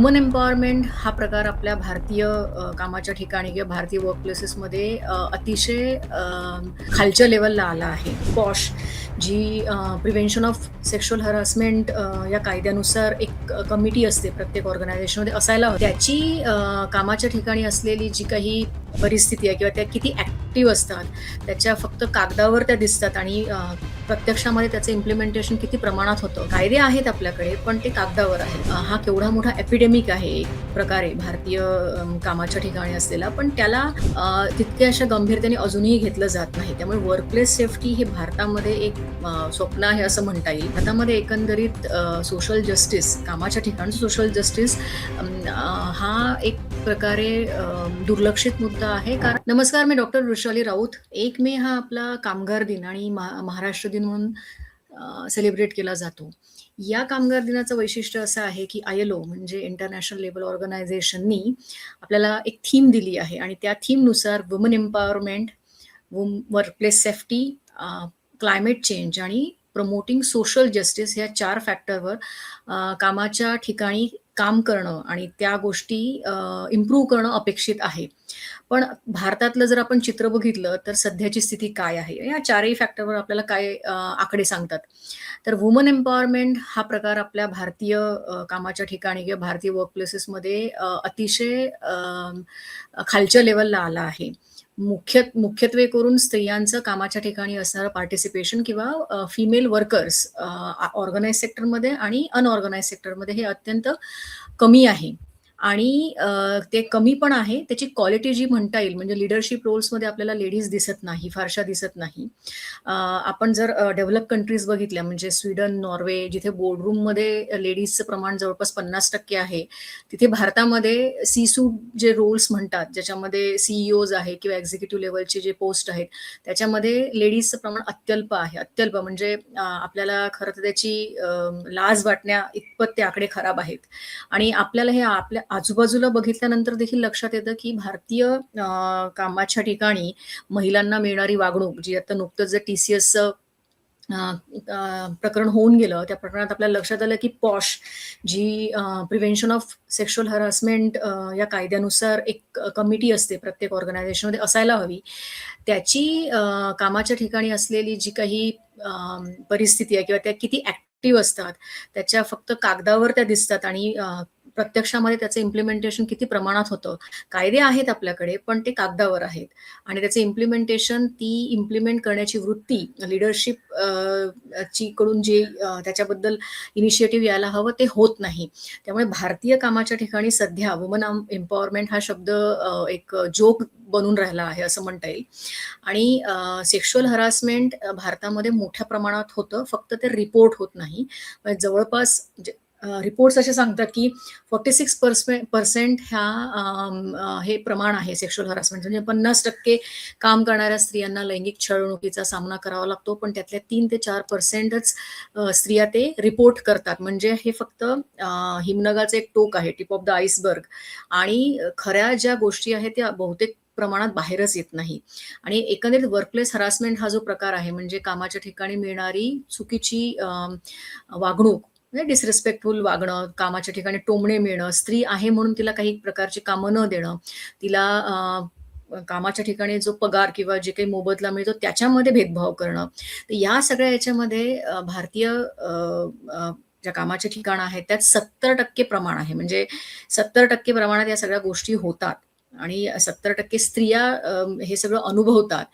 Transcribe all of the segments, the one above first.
Woman empowerment हा प्रकार आपल्या भारतीय कामाच्या ठिकाणी किंवा भारतीय वर्कप्लेसेसमध्ये अतिशय खालच्या लेवलला आला आहे. पॉश जी प्रिव्हेन्शन ऑफ सेक्शुअल हॅरासमेंट या कायद्यानुसार एक कमिटी असते प्रत्येक ऑर्गनायझेशनमध्ये असायला हवी. त्याची कामाच्या ठिकाणी असलेली जी काही परिस्थिती आहे किंवा त्या किती ॲक्टिव्ह असतात, त्याच्या फक्त कागदावर त्या दिसतात आणि प्रत्यक्षामध्ये त्याचं इम्प्लिमेंटेशन किती प्रमाणात होतं. कायदे आहेत आपल्याकडे, पण ते कागदावर आहेत. हा केवढा मोठा एपिडेमिक आहे एक प्रकारे भारतीय कामाच्या ठिकाणी असलेला, पण त्याला तितक्या अशा गंभीरतेने अजूनही घेतलं जात नाही. त्यामुळे वर्कप्लेस सेफ्टी हे भारतामध्ये एक स्वप्न आहे असं म्हणता येईल. भारतामध्ये एकंदरीत सोशल जस्टिस, कामाच्या ठिकाणचं सोशल जस्टिस हा एक प्रकारे दुर्लक्षित मुद्दा आहे. नमस्कार, मी डॉक्टर वृषाली राऊत. 1 मे हा आपला कामगार दिन आणि महाराष्ट्र दिन म्हणून सेलिब्रेट केला जातो. या कामगार दिनाचं वैशिष्ट्य असं आहे, की ILO म्हणजे इंटरनॅशनल लेबर ऑर्गनायझेशननी आपल्याला एक थीम दिली आहे आणि त्या थीमनुसार woman empowerment, workplace safety, climate change आणि प्रमोटिंग सोशल जस्टिस या 4 फॅक्टरवर कामाच्या ठिकाणी काम करणं आणि त्या गोष्टी इम्प्रूव्ह करणं अपेक्षित आहे. पण भारतातलं जर आपण चित्र बघितलं, तर सध्याची स्थिती काय आहे? या 4ही फॅक्टरवर आपल्याला काय आकडे सांगतात. तर वुमन एम्पॉवरमेंट हा प्रकार आपल्या भारतीय कामाच्या ठिकाणी किंवा भारतीय वर्कप्लेसेसमध्ये अतिशय खालच्या लेव्हलला आला आहे. मुख्यत्वे करून स्त्रियांचं कामाच्या ठिकाणी असणारं पार्टिसिपेशन किंवा फिमेल वर्कर्स ऑर्गनाइज सेक्टरमध्ये आणि अनऑर्गनाइज सेक्टरमध्ये हे अत्यंत कमी आहे. आणि ते कमी पण आहे. त्याची क्वालिटी जी म्हणता येईल म्हणजे लीडरशिप रोल्समध्ये आपल्याला लेडीज दिसत नाही, फारशा दिसत नाही. आपण जर डेव्हलप कंट्रीज बघितल्या म्हणजे स्वीडन, नॉर्वे जिथे बोर्डरूममध्ये लेडीजचं प्रमाण जवळपास 50% आहे. तिथे भारतामध्ये सी-सूट जे रोल्स म्हणतात, ज्याच्यामध्ये CEOज आहे किंवा एक्झिक्युटिव्ह लेव्हलचे जे पोस्ट आहेत, त्याच्यामध्ये लेडीजचं प्रमाण अत्यल्प आहे. अत्यल्प म्हणजे आपल्याला खरं तर त्याची लाज वाटण्या इतपत ते आकडे खराब आहेत. आणि आपल्याला हे आपल्या आजूबाजूला बघितल्यानंतर देखील लक्षात येतं, की भारतीय कामाच्या ठिकाणी महिलांना मिळणारी वागणूक, जी आता नुकतंच जे TCSचं प्रकरण होऊन गेलं, त्या प्रकरणात आपल्याला लक्षात आलं, की पॉश जी प्रिव्हेन्शन ऑफ सेक्शुअल हॅरासमेंट या कायद्यानुसार एक कमिटी असते प्रत्येक ऑर्गनायझेशनमध्ये असायला हवी. त्याची कामाच्या ठिकाणी असलेली जी काही परिस्थिती आहे किंवा त्या किती ॲक्टिव्ह असतात, त्याच्या फक्त कागदावर त्या दिसतात आणि प्रत्यक्षामध्ये त्याचं इम्प्लिमेंटेशन किती प्रमाणात होतं. कायदे आहेत आपल्याकडे, पण ते कागदावर आहेत आणि त्याचं इम्प्लिमेंटेशन, ती इम्प्लिमेंट करण्याची वृत्ती लीडरशिप ची कडून जे त्याच्याबद्दल इनिशिएटिव्ह यायला हवं ते होत नाही. त्यामुळे भारतीय कामाच्या ठिकाणी सध्या वुमन एम्पॉवरमेंट हा शब्द एक जोक बनून राहिला आहे असं म्हणता येईल. आणि सेक्शुअल हॅरासमेंट भारतामध्ये मोठ्या प्रमाणात होतं, फक्त ते रिपोर्ट होत नाही. म्हणजे जवळपास रिपोर्ट्स असे सांगतात, की 46% हे प्रमाण आहे सेक्शुअल हॅरासमेंट म्हणजे 50% काम करणाऱ्या स्त्रियांना लैंगिक छळवणुकीचा सामना करावा लागतो, पण त्यातल्या 3 ते 4%च स्त्रिया ते रिपोर्ट करतात. म्हणजे हे फक्त हिमनगाचं एक टोक आहे, टिप ऑफ द आइसबर्ग आणि खऱ्या ज्या गोष्टी आहेत त्या बहुतेक प्रमाणात बाहेरच येत नाही. आणि एकंदरीत वर्कप्लेस हॅरासमेंट हा जो प्रकार आहे म्हणजे कामाच्या ठिकाणी मिळणारी चुकीची वागणूक म्हणजे डिसरिस्पेक्टफुल वागणं, कामाच्या ठिकाणी टोमणे मिळणं, स्त्री आहे म्हणून तिला काही प्रकारची कामं न देणं, तिला कामाच्या ठिकाणी जो पगार किंवा जे काही मोबदला मिळतो त्याच्यामध्ये भेदभाव करणं. तर या सगळ्या याच्यामध्ये भारतीय ज्या कामाचे ठिकाणं आहेत त्यात 70% प्रमाण आहे. म्हणजे 70% प्रमाणात या सगळ्या गोष्टी होतात आणि 70% स्त्रिया हे सगळं अनुभवतात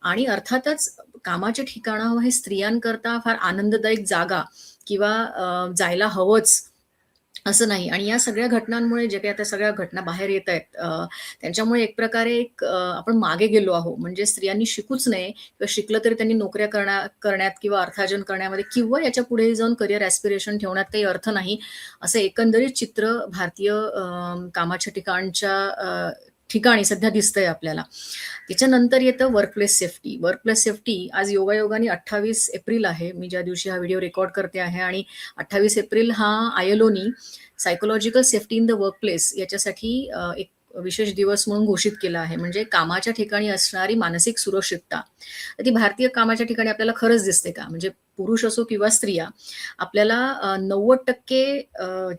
आणि अर्थातच कामाच्या ठिकाणावर हे स्त्रियांकरता फार आनंददायक जागा किंवा जायला हवंच असं नाही. आणि या सगळ्या घटनांमुळे जे काही आता सगळ्या घटना बाहेर येतायत त्यांच्यामुळे एक प्रकारे आपण मागे गेलो आहोत. म्हणजे स्त्रियांनी शिकूच नये किंवा शिकलं तरी त्यांनी नोकऱ्या करण्यात किंवा अर्थार्जन करण्यामध्ये किंवा याच्या पुढे जाऊन करियर ॲस्पिरेशन ठेवण्यात काही अर्थ नाही. असं एकंदरीत चित्र भारतीय कामाच्या ठिकाणी सध्या दिसतंय आपल्याला. त्याच्यानंतर येतं वर्कप्लेस सेफ्टी. वर्कप्लेस सेफ्टी आज योगायोगाने 28 एप्रिल आहे. मी ज्या दिवशी हा व्हिडिओ रेकॉर्ड करते आहे आणि 28 एप्रिल हा ILOनी psychological safety in the workplace याच्यासाठी एक विशेष दिवस म्हणून घोषित केला आहे. म्हणजे कामाच्या ठिकाणी असणारी मानसिक सुरक्षितता. तर ती भारतीय कामाच्या ठिकाणी आपल्याला खरंच दिसते का? म्हणजे पुरुष असो किंवा स्त्रिया, आपल्याला 90%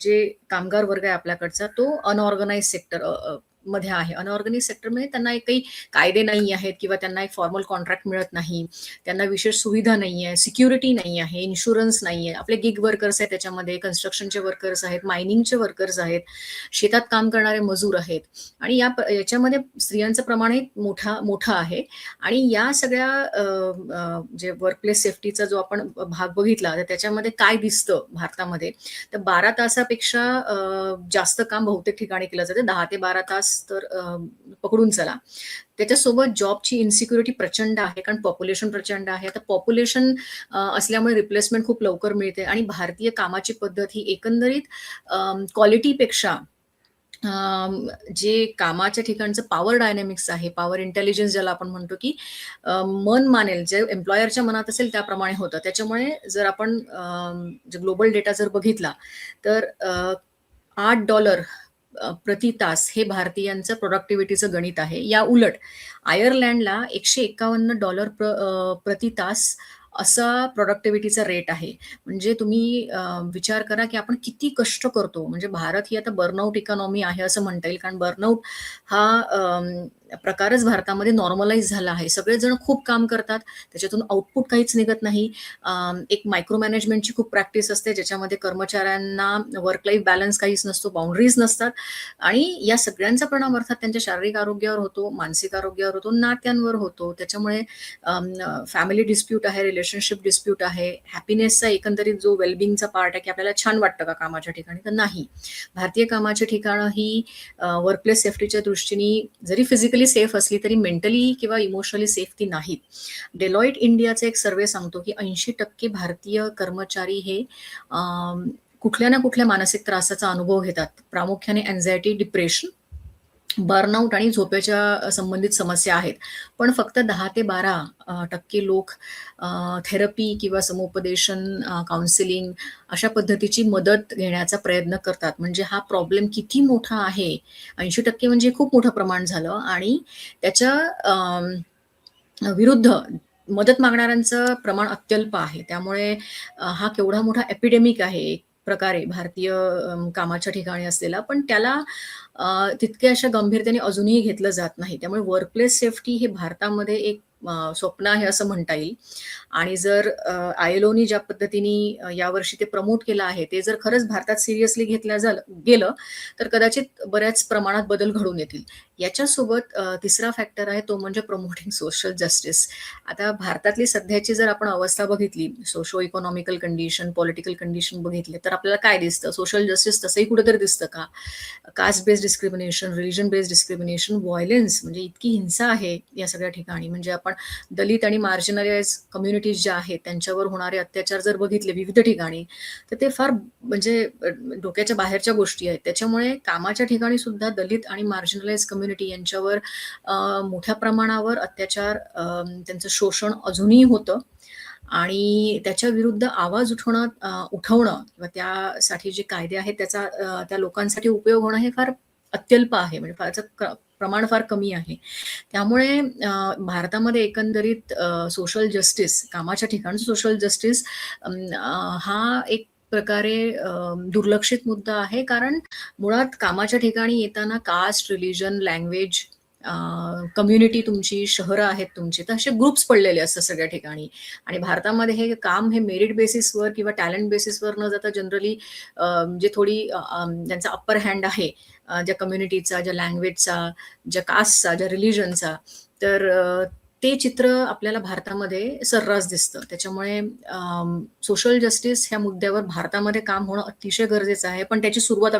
जे कामगार वर्ग आहे आपल्याकडचा तो अनऑर्गनाइज्ड सेक्टर मध्ये आहे. अनऑर्गनाइज्ड सेक्टरमध्ये त्यांना एक काही कायदे नाही आहेत किंवा त्यांना एक फॉर्मल कॉन्ट्रॅक्ट मिळत नाही. त्यांना विशेष सुविधा नाही आहे, सिक्युरिटी नाही आहे, इन्शुरन्स नाही आहे. आपले गिग वर्कर्स आहेत त्याच्यामध्ये, कन्स्ट्रक्शनचे वर्कर्स आहेत, मायनिंगचे वर्कर्स आहेत, शेतात काम करणारे मजूर आहेत आणि याच्यामध्ये स्त्रियांचं प्रमाणही मोठं आहे आणि या सगळ्या जे वर्कप्लेस सेफ्टीचा जो आपण भाग बघितला, तर त्याच्यामध्ये काय दिसतं भारतामध्ये, तर 12 तासापेक्षा जास्त काम बहुतेक ठिकाणी केलं जातं. 10 ते 12 तास तर पकडून चला. त्याच्यासोबत जॉबची इन्सिक्युरिटी प्रचंड आहे, कारण पॉप्युलेशन प्रचंड आहे. आता पॉप्युलेशन असल्यामुळे रिप्लेसमेंट खूप लवकर मिळते आणि भारतीय कामाची पद्धत ही एकंदरीत क्वालिटीपेक्षा जे कामाच्या ठिकाणचं पॉवर डायनॅमिक्स आहे, पॉवर इंटेलिजन्स ज्याला आपण म्हणतो, की मन मानेल, जे एम्प्लॉयरच्या मनात असेल त्याप्रमाणे होतं. त्याच्यामुळे जर आपण जे ग्लोबल डेटा जर बघितला, तर $8 प्रति तास हे भारतीयांचं प्रोडक्टिव्हिटीचं गणित आहे. या उलट आयर्लंडला $151 प्रति तास असा प्रोडक्टिव्हिटीचा रेट आहे. म्हणजे तुम्ही विचार करा, की आपण किती कष्ट करतो. म्हणजे भारत ही आता बर्नआउट इकॉनॉमी आहे असं म्हणता येईल. कारण बर्नआउट हा प्रकारच भारतामध्ये नॉर्मलाइज झाला आहे. सगळेजण खूप काम करतात, त्याच्यातून आउटपुट काहीच निघत नाही. एक मायक्रो मॅनेजमेंटची खूप प्रॅक्टिस असते, ज्याच्यामध्ये कर्मचाऱ्यांना वर्क लाईफ बॅलन्स काहीच नसतो, बाउंडरीज नसतात आणि या सगळ्यांचा परिणाम अर्थात त्यांच्या शारीरिक आरोग्यावर होतो, मानसिक आरोग्यावर होतो, नात्यांवर होतो. त्याच्यामुळे फॅमिली डिस्प्यूट आहे, रिलेशनशिप डिस्प्यूट आहे, हॅपीनेसचा एकंदरीत जो वेलबिंगचा पार्ट आहे, की आपल्याला छान वाटतं का कामाच्या ठिकाणी, तर नाही. भारतीय कामाची ठिकाणं ही वर्कप्लेस सेफ्टीच्या दृष्टीने जरी फिजिकली सेफ असली तरी मेंटली किंवा इमोशनली सेफ ती नाहीत. डेलॉइट इंडियाचा एक सर्वे सांगतो, की 80% भारतीय कर्मचारी हे कुठल्या ना कुठल्या मानसिक त्रासाचा अनुभव घेतात. प्रामुख्याने अँझायटी, डिप्रेशन, बर्नआउट आणि झोपेच्या संबंधित समस्या आहेत. पण फक्त 10 ते 12% लोक थेरपी किंवा समुपदेशन, काउन्सिलिंग अशा पद्धतीची मदत घेण्याचा प्रयत्न करतात. म्हणजे हा प्रॉब्लेम किती मोठा आहे. 80% म्हणजे खूप मोठं प्रमाण झालं आणि त्याच्या विरुद्ध मदत मागणाऱ्यांचं प्रमाण अत्यल्प आहे. त्यामुळे हा केवढा मोठा एपिडेमिक आहे एक प्रकारे भारतीय कामाच्या ठिकाणी असलेला, पण त्याला तितक्या अशा गंभीरतेने अजूनही घेतलं जात नाही. त्यामुळे वर्कप्लेस सेफ्टी हे भारतामध्ये एक स्वप्न आहे असं म्हणता येईल. आणि जर ILOनी ज्या पद्धतीने यावर्षी ते प्रमोट केलं आहे, ते जर खरंच भारतात सिरियसली गेलं, तर कदाचित बऱ्याच प्रमाणात बदल घडून येतील. याच्यासोबत तिसरा फॅक्टर आहे तो म्हणजे प्रमोटिंग सोशल जस्टिस. आता भारतातली सध्याची जर आपण अवस्था बघितली, socio economical condition, political condition बघितले, तर आपल्याला काय दिसतं? सोशल जस्टिस तसंही कुठेतरी दिसतं का? Caste based discrimination, religion based discrimination, violence, म्हणजे इतकी हिंसा आहे या सगळ्या ठिकाणी. म्हणजे आपण दलित आणि मार्जिनलाइज कम्युनिटीज ज्या आहेत त्यांच्यावर होणारे अत्याचार जर बघितले विविध ठिकाणी, तर ते फार म्हणजे डोक्याच्या बाहेरच्या गोष्टी आहेत. त्याच्यामुळे कामाच्या ठिकाणी सुद्धा दलित आणि मार्जिनलाइज कम्युनिटी यांच्यावर मोठ्या प्रमाणावर अत्याचार, त्यांचं शोषण अजूनही होतं आणि त्याच्या विरुद्ध आवाज उठवणं किंवा त्यासाठी जे कायदे आहेत त्याचा त्या लोकांसाठी उपयोग होणं हे फार अत्यल्प आहे. म्हणजे फारचं प्रमाण फार कमी आहे. त्यामुळे भारतामध्ये एकंदरीत सोशल जस्टिस, कामाच्या ठिकाणचं सोशल जस्टिस हा एक प्रकारे दुर्लक्षित मुद्दा आहे. कारण मुळात कामाच्या ठिकाणी येताना कास्ट, रिलिजन, लँग्वेज, कम्युनिटी तुमची, शहरं आहेत तुमची, तर असे ग्रुप्स पडलेले असतात सगळ्या ठिकाणी. आणि भारतामध्ये हे काम हे मेरिट बेसिसवर किंवा टॅलेंट बेसिसवर न जाता जनरली जे थोडी ज्यांचा अप्पर हँड आहे, ज्या कम्युनिटीचा, ज्या लँग्वेजचा, ज्या कास्टचा, ज्या रिलिजनचा, तर ते चित्र आपल्याला भारतामध्ये सर्रास दिसतं. त्याच्यामुळे सोशल जस्टिस ह्या मुद्द्यावर भारतामध्ये काम होणं अतिशय गरजेचं आहे. पण त्याची सुरुवात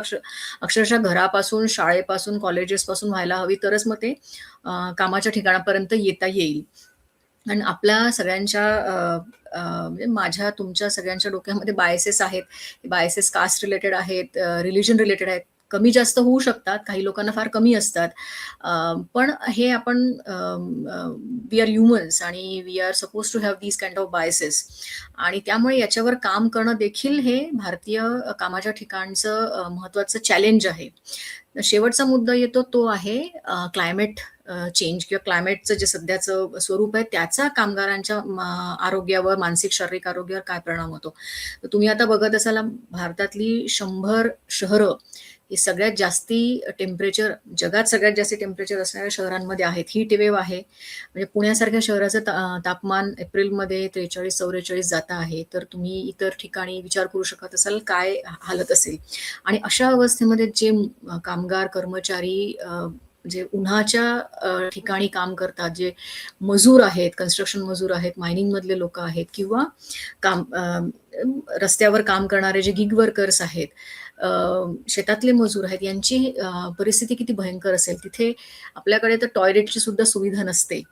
अक्षरशः घरापासून, शाळेपासून, कॉलेजेसपासून व्हायला हवी, तरच मग ते कामाच्या ठिकाणापर्यंत येता येईल. आणि आपल्या सगळ्यांच्या म्हणजे माझ्या, तुमच्या सगळ्यांच्या डोक्यामध्ये बायसेस आहेत. बायसेस कास्ट रिलेटेड आहेत, रिलिजन रिलेटेड आहेत. कमी जास्त होऊ शकतात, काही लोकांना फार कमी असतात. पण हे आपण वी आर ह्युमन्स आणि we are suppose to have these kind of biases आणि त्यामुळे याच्यावर काम करणं देखील हे भारतीय कामाच्या ठिकाणचं महत्त्वाचं चॅलेंज आहे. शेवटचा मुद्दा येतो तो आहे क्लायमेट चेंज किंवा क्लायमेटचं जे सध्याचं स्वरूप आहे त्याचा कामगारांच्या आरोग्यावर, मानसिक शारीरिक आरोग्यावर काय परिणाम होतो. तर तुम्ही आता बघत असाल भारतातली 100 शहरं ही सगळ्यात जास्ती टेम्परेचर जगात सगळ्यात जास्त टेम्परेचर असणाऱ्या शहरांमध्ये आहेत. हीट वेव्ह आहे. म्हणजे पुण्यासारख्या शहराचं तापमान एप्रिलमध्ये 43-44 जातं आहे. तर तुम्ही इतर ठिकाणी विचार करू शकत असाल काय हालत असेल. आणि अशा अवस्थेमध्ये जे कामगार, कर्मचारी जे उन्हाच्या ठिकाणी काम करतात, जे मजूर आहेत, कन्स्ट्रक्शन मजूर आहेत, मायनिंगमधले लोकं आहेत किंवा काम रस्त्यावर काम करणारे जे गिग वर्कर्स आहेत, शेतातले मजूर आहेत, यांची परिस्थिती किती भयंकर असेल. तिथे आपल्याकडे तर टॉयलेटची सुद्धा सुविधा नसते.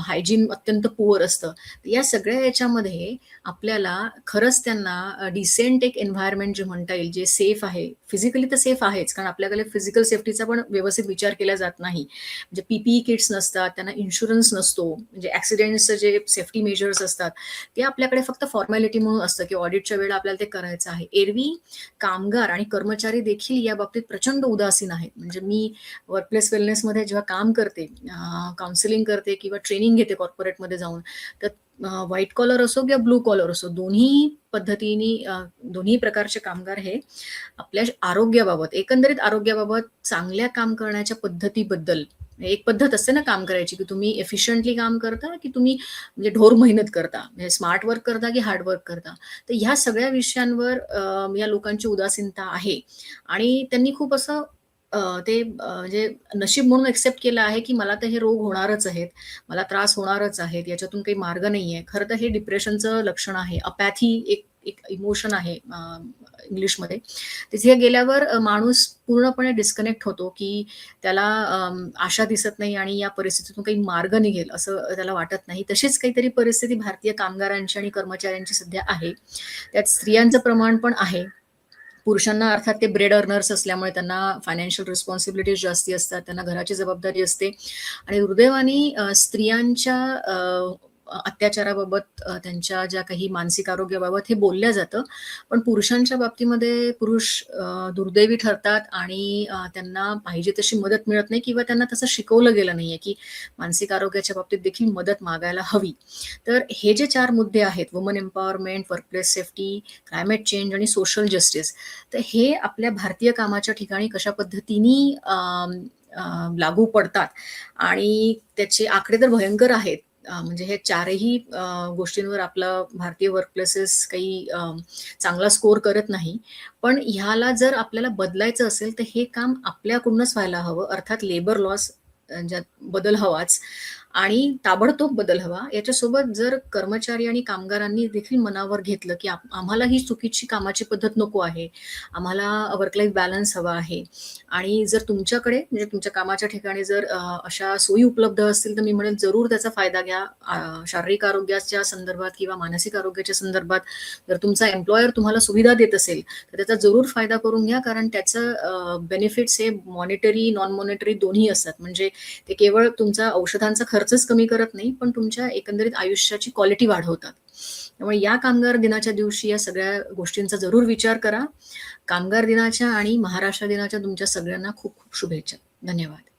हायजीन अत्यंत पुअर असतं. या सगळ्या याच्यामध्ये आपल्याला खरंच त्यांना डिसेंट एक एन्व्हायर्नमेंट जे म्हणता येईल, जे सेफ आहे. फिजिकली तर सेफ आहेच, कारण आपल्याकडे फिजिकल सेफ्टीचा पण व्यवस्थित विचार केला जात नाही. म्हणजे पी किट्स नसतात, त्यांना इन्शुरन्स नसतो. म्हणजे ॲक्सिडेंट्सचं जे सेफ्टी मेजर्स असतात, ते आपल्याकडे फक्त फॉर्मॅलिटी म्हणून असतं, की ऑडिटच्या वेळेला आपल्याला ते करायचं आहे. एरवी कामगार आणि कर्मचारी देखील या बाबतीत प्रचंड उदासीन आहेत. म्हणजे मी वर्कप्लेस वेलनेसमध्ये जेव्हा काम करते, काउन्सिलिंग करते किंवा ट्रेनिंग घेते कॉर्पोरेटमध्ये जाऊन, तर व्हाईट कॉलर असो किंवा ब्लू कॉलर असो, दोन्ही पद्धतीने दोन्ही प्रकारचे कामगार हे आपल्या आरोग्याबाबत, एकंदरीत आरोग्याबाबत चांगल्या काम करण्याच्या पद्धतीबद्दल, एक पद्धत असते ना काम करायची, की तुम्ही एफिशियंटली काम करता की तुम्ही म्हणजे ढोर मेहनत करता, म्हणजे स्मार्ट वर्क करता की हार्ड वर्क करता. तर ह्या सगळ्या विषयांवर या लोकांची उदासीनता आहे आणि त्यांनी खूप असं म्हणजे नशीब म्हणून एक्सेप्ट केलं आहे, की मला तर हे रोग होणारच आहेत, मला त्रास होणारच आहेत, याच्यातून काही मार्ग नाहीये. खरं तर हे डिप्रेशनचं लक्षण आहे. अपॅथी एक एक इमोशन आहे इंग्लिशमध्ये. तिथे गेल्यावर माणूस पूर्णपणे डिस्कनेक्ट होतो, की त्याला आशा दिसत नाही आणि या परिस्थितीतून काही मार्ग निघेल असं त्याला वाटत नाही. तशीच काहीतरी परिस्थिती भारतीय कामगारांची आणि कर्मचाऱ्यांची सध्या आहे. त्यात स्त्रियांचं प्रमाण पण आहे. पुरुषांना अर्थात ते ब्रेड अर्नर्स असल्यामुळे त्यांना फायनान्शियल रिस्पॉन्सिबिलिटीज जास्ती असतात, त्यांना घराची जबाबदारी असते आणि दुर्दैवाने स्त्रियांच्या अत्याचाराबाबत, त्यांच्या ज्या काही मानसिक आरोग्याबाबत हे बोललं जातं. पण पुरुषांच्या बाबतीमध्ये पुरुष दुर्दैवी ठरतात आणि त्यांना पाहिजे तशी मदत मिळत नाही किंवा त्यांना तसं शिकवलं गेलं नाहीये, की मानसिक आरोग्याच्या बाबतीत देखील मदत मागायला हवी. तर हे जे 4 मुद्दे आहेत, woman empowerment, workplace safety, climate change आणि सोशल जस्टिस, तर हे आपल्या भारतीय कामाच्या ठिकाणी कशा पद्धतीने लागू पडतात आणि त्याचे आकडे तर भयंकर आहेत. म्हणजे हे 4ही गोष्टींवर आपलं भारतीय वर्कप्लेसेस काही चांगला स्कोर करत नाही. पण ह्याला जर आपल्याला बदलायचं असेल, तर हे काम आपल्याकडूनच व्हायला हवं. अर्थात लेबर लॉस ज्यात बदल हवाच आणि ताबडतोब बदल हवा. याच्यासोबत जर कर्मचारी आणि कामगारांनी देखील मनावर घेतलं, की आम्हाला ही चुकीची कामाची पद्धत नको आहे. आम्हाला वर्क लाईफ बॅलन्स हवा आहे आणि जर तुमच्याकडे म्हणजे तुमच्या कामाच्या ठिकाणी जर अशा सोयी उपलब्ध असतील, तर मी म्हणेन जरूर त्याचा फायदा घ्या. शारीरिक आरोग्याच्या संदर्भात किंवा मानसिक आरोग्याच्या संदर्भात जर तुमचा एम्प्लॉयर तुम्हाला सुविधा देत असेल, तर त्याचा जरूर फायदा करून घ्या. कारण त्याचं बेनिफिट्स हे मॉनिटरी, नॉन मॉनिटरी दोन्ही असतात. म्हणजे ते केवळ तुमचा औषधांचा खर्चच कमी करत नाही, पण तुमच्या एकंदरीत आयुष्याची क्वालिटी वाढवतात. त्यामुळे या कामगार दिनाच्या दिवशी या सगळ्या गोष्टींचा जरूर विचार करा. कामगार दिनाच्या आणि महाराष्ट्र दिनाच्या तुमच्या सगळ्यांना खूप खूप शुभेच्छा. धन्यवाद.